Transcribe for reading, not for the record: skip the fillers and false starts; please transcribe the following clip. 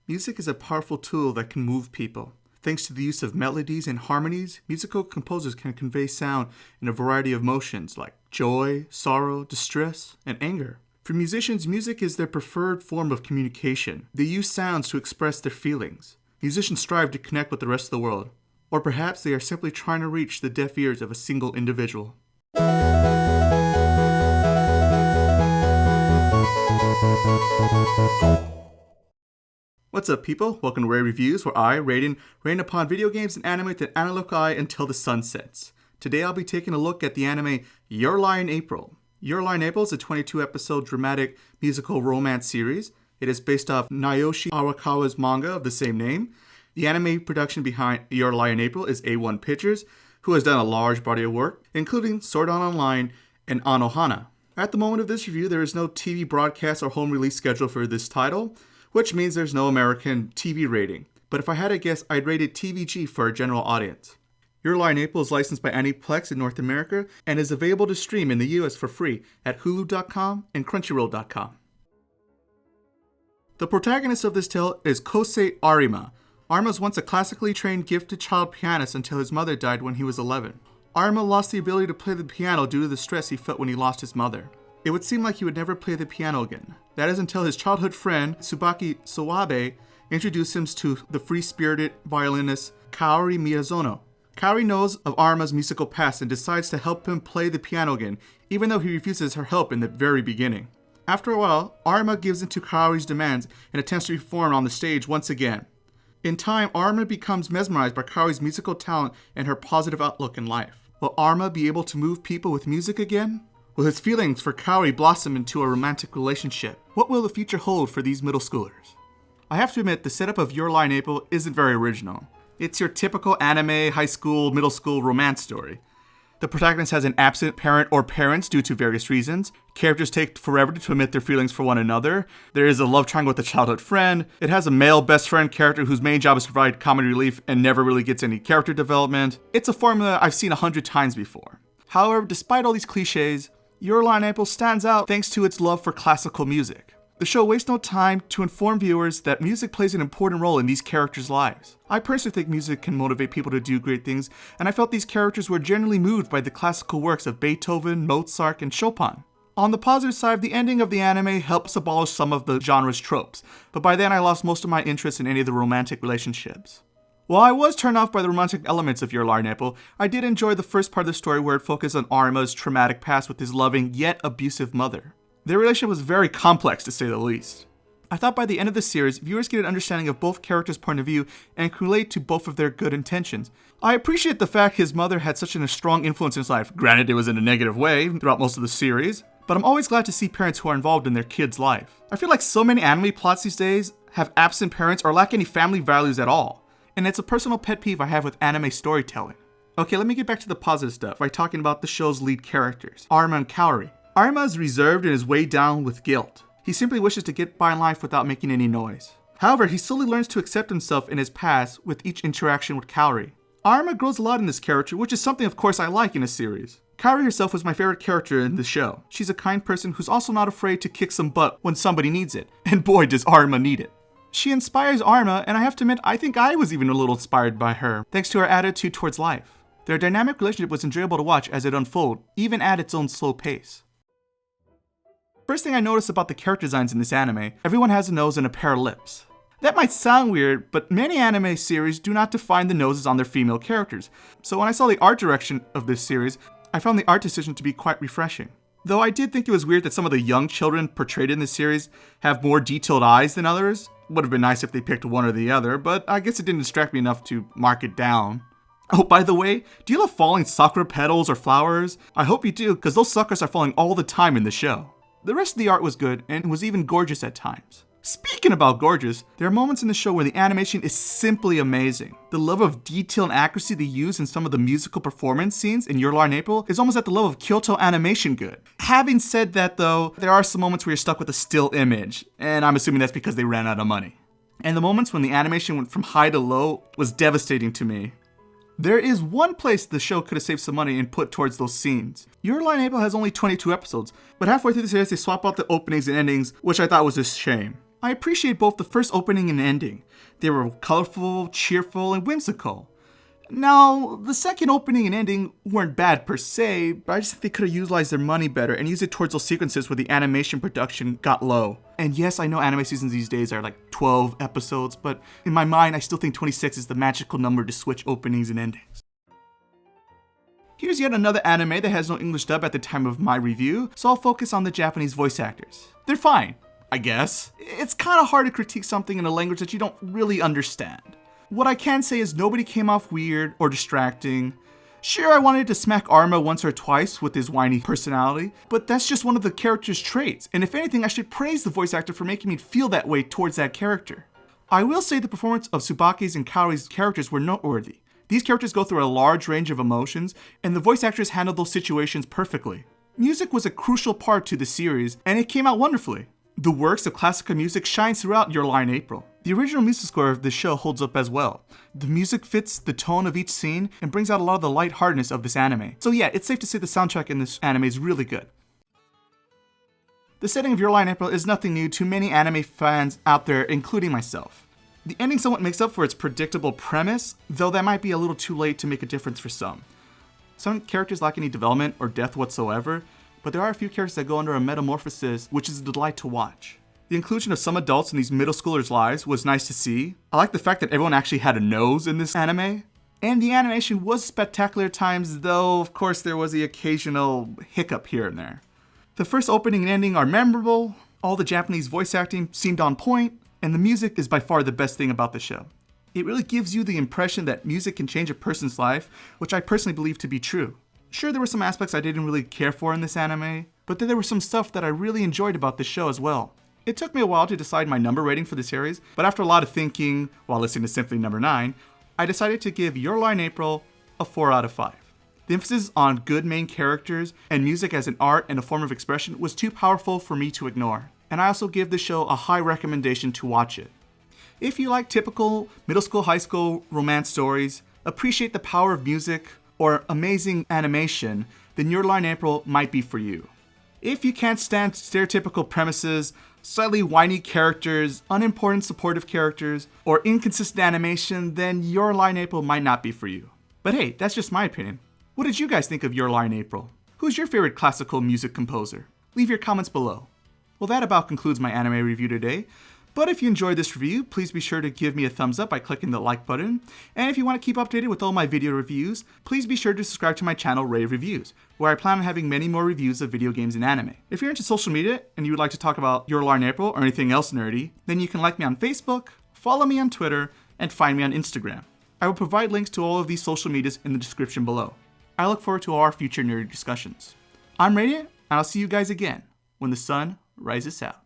Music is a powerful tool that can move people. Thanks to the use of melodies and harmonies, musical composers can convey sound in a variety of emotions like joy, sorrow, distress, and anger. For musicians, music is their preferred form of communication. They use sounds to express their feelings. Musicians strive to connect with the rest of the world. Or perhaps they are simply trying to reach the deaf ears of a single individual. What's up, people? Welcome to RoR Reviews, where I, Rayden, rain upon video games and anime with an analog eye until the sun sets. Today I'll be taking a look at the anime Your Lie in April. Your Lie in April is a 22-episode dramatic musical romance series. It is based off Naoshi Arakawa's manga of the same name. The anime production behind Your Lie in April is A1 Pictures, who has done a large body of work, including Sword Art Online and Anohana. At the moment of this review, there is no TV broadcast or home release schedule for this title, which means there's no American TV rating. But if I had to guess, I'd rate it TVG for a general audience. Your Lie in April is licensed by Aniplex in North America and is available to stream in the US for free at Hulu.com and Crunchyroll.com. The protagonist of this tale is Kosei Arima. Arima was once a classically trained gifted child pianist until his mother died when he was 11. Arima lost the ability to play the piano due to the stress he felt when he lost his mother. It would seem like he would never play the piano again. That is until his childhood friend, Tsubaki Sowabe, introduced him to the free-spirited violinist Kaori Miyazono. Kaori knows of Arima's musical past and decides to help him play the piano again, even though he refuses her help in the very beginning. After a while, Arima gives in to Kaori's demands and attempts to perform on the stage once again. In time, Arima becomes mesmerized by Kaori's musical talent and her positive outlook in life. Will Arima be able to move people with music again? Will his feelings for Kaori blossom into a romantic relationship? What will the future hold for these middle schoolers? I have to admit, the setup of Your Lie in April isn't very original. It's your typical anime, high school, middle school romance story. The protagonist has an absent parent or parents due to various reasons. Characters take forever to admit their feelings for one another. There is a love triangle with a childhood friend. It has a male best friend character whose main job is to provide comedy relief and never really gets any character development. It's a formula I've seen 100 times before. However, despite all these cliches, Your Lie in April stands out thanks to its love for classical music. The show wastes no time to inform viewers that music plays an important role in these characters' lives. I personally think music can motivate people to do great things, and I felt these characters were generally moved by the classical works of Beethoven, Mozart, and Chopin. On the positive side, the ending of the anime helps abolish some of the genre's tropes, but by then I lost most of my interest in any of the romantic relationships. While I was turned off by the romantic elements of Your Lie in April, I did enjoy the first part of the story where it focused on Arima's traumatic past with his loving yet abusive mother. Their relationship was very complex, to say the least. I thought by the end of the series, viewers get an understanding of both characters' point of view and can relate to both of their good intentions. I appreciate the fact his mother had such a strong influence in his life, granted it was in a negative way throughout most of the series, but I'm always glad to see parents who are involved in their kids' life. I feel like so many anime plots these days have absent parents or lack any family values at all, and it's a personal pet peeve I have with anime storytelling. Okay, let me get back to the positive stuff by talking about the show's lead characters, Arima and Kaori. Arima is reserved and is weighed down with guilt. He simply wishes to get by in life without making any noise. However, he slowly learns to accept himself in his past with each interaction with Kaori. Arima grows a lot in this character, which is something of course I like in a series. Kaori herself was my favorite character in the show. She's a kind person who's also not afraid to kick some butt when somebody needs it. And boy does Arima need it. She inspires Arima, and I have to admit, I think I was even a little inspired by her, thanks to her attitude towards life. Their dynamic relationship was enjoyable to watch as it unfolded, even at its own slow pace. First thing I noticed about the character designs in this anime, everyone has a nose and a pair of lips. That might sound weird, but many anime series do not define the noses on their female characters. So when I saw the art direction of this series, I found the art decision to be quite refreshing. Though I did think it was weird that some of the young children portrayed in this series have more detailed eyes than others. Would have been nice if they picked one or the other, but I guess it didn't distract me enough to mark it down. Oh, by the way, do you love falling sakura petals or flowers? I hope you do, because those suckers are falling all the time in the show. The rest of the art was good, and was even gorgeous at times. Speaking about gorgeous, there are moments in the show where the animation is simply amazing. The level of detail and accuracy they use in some of the musical performance scenes in Your Lie in April is almost at the level of Kyoto Animation good. Having said that though, there are some moments where you're stuck with a still image, and I'm assuming that's because they ran out of money. And the moments when the animation went from high to low was devastating to me. There is one place the show could have saved some money and put towards those scenes. Your Lie in April has only 22 episodes, but halfway through the series they swap out the openings and endings, which I thought was a shame. I appreciate both the first opening and ending. They were colorful, cheerful, and whimsical. Now, the second opening and ending weren't bad per se, but I just think they could have utilized their money better and used it towards those sequences where the animation production got low. And yes, I know anime seasons these days are like 12 episodes, but in my mind, I still think 26 is the magical number to switch openings and endings. Here's yet another anime that has no English dub at the time of my review, so I'll focus on the Japanese voice actors. They're fine, I guess. It's kind of hard to critique something in a language that you don't really understand. What I can say is nobody came off weird or distracting. Sure, I wanted to smack Arma once or twice with his whiny personality, but that's just one of the character's traits, and if anything, I should praise the voice actor for making me feel that way towards that character. I will say the performance of Tsubaki's and Kaori's characters were noteworthy. These characters go through a large range of emotions, and the voice actors handled those situations perfectly. Music was a crucial part to the series, and it came out wonderfully. The works of classical music shines throughout Your Lie in April. The original music score of this show holds up as well. The music fits the tone of each scene and brings out a lot of the lightheartedness of this anime. So yeah, it's safe to say the soundtrack in this anime is really good. The setting of Your Lie in April is nothing new to many anime fans out there, including myself. The ending somewhat makes up for its predictable premise, though that might be a little too late to make a difference for some. Some characters lack any development or depth whatsoever, but there are a few characters that go under a metamorphosis, which is a delight to watch. The inclusion of some adults in these middle schoolers' lives was nice to see. I like the fact that everyone actually had a nose in this anime. And the animation was spectacular at times, though of course there was the occasional hiccup here and there. The first opening and ending are memorable, all the Japanese voice acting seemed on point, and the music is by far the best thing about the show. It really gives you the impression that music can change a person's life, which I personally believe to be true. Sure, there were some aspects I didn't really care for in this anime, but then there was some stuff that I really enjoyed about this show as well. It took me a while to decide my number rating for the series, but after a lot of thinking while listening to Symphony No. 9, I decided to give Your Lie in April a 4 out of 5. The emphasis on good main characters and music as an art and a form of expression was too powerful for me to ignore, and I also give the show a high recommendation to watch it. If you like typical middle school, high school romance stories, appreciate the power of music, or amazing animation, then Your Lie in April might be for you. If you can't stand stereotypical premises, slightly whiny characters, unimportant supportive characters, or inconsistent animation, then Your Lie in April might not be for you. But hey, that's just my opinion. What did you guys think of Your Lie in April? Who's your favorite classical music composer? Leave your comments below. Well, that about concludes my anime review today. But if you enjoyed this review, please be sure to give me a thumbs up by clicking the like button. And if you want to keep updated with all my video reviews, please be sure to subscribe to my channel, RoR Reviews, where I plan on having many more reviews of video games and anime. If you're into social media and you would like to talk about Your Lie in April or anything else nerdy, then you can like me on Facebook, follow me on Twitter, and find me on Instagram. I will provide links to all of these social medias in the description below. I look forward to our future nerdy discussions. I'm Rayden, and I'll see you guys again when the sun rises out.